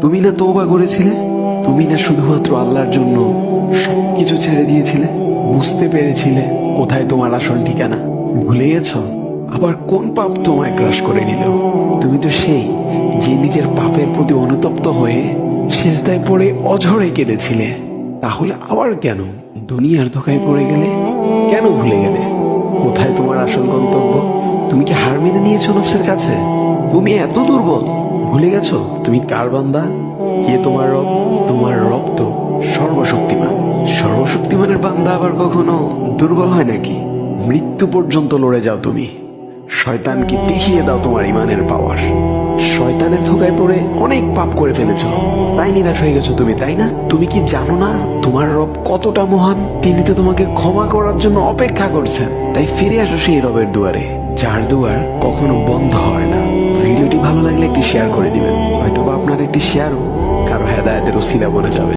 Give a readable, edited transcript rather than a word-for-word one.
তুমি না তওবা করেছিলে? তুমি না শুধুমাত্র আল্লাহর জন্য সবকিছু ছেড়ে দিয়েছিলে? বুঝতে পেরেছিলে কোথায় তোমার আসল ঠিকানা? ভুলে গেছো? আবার কোন পাপ তোমায় গ্রাস করে নিল? তুমি তো সেই যে নিজের পাপের প্রতি অনুতপ্ত হয়ে সিজদায় পড়ে অঝরে কেঁদেছিলে। তাহলে আবার কেন দুনিয়ার ধোকায় পড়ে গেলে? কেন ভুলে গেলে কোথায় তোমার আসল গন্তব্য? তুমি কি হার মেনে নিয়েছো নফসের কাছে? তুমি এত দুর্বল, ভুলে গেছো তুমি কার বান্দা? কে তোমার রব? তোমার রব তো সর্বশক্তিমান। সর্বশক্তিমানের বান্দা আবার কখনো দুর্বল হয় নাকি? মৃত্যু পর্যন্ত লড়ে যাও তুমি। শয়তানকে দেখিয়ে দাও তোমার ইমানের পাওয়ার। শয়তানের ধোকায় পড়ে অনেক পাপ করে ফেলেছো, তাই নিরাশ হয়ে গেছো তুমি, তাই না? তুমি কি জানো না তোমার রব কতটা মহান? তিনি তো তোমাকে ক্ষমা করার জন্য অপেক্ষা করছেন। তাই ফিরে আসো সেই রবের দুয়ারে, যার দুয়ার কখনো বন্ধ হয় না। ভিডিওটি ভালো লাগলে একটি শেয়ার করে দিবেন, হয়তোবা আপনার একটি শেয়ারও কারো হেদায়েতের উসিলা বনে যাবে।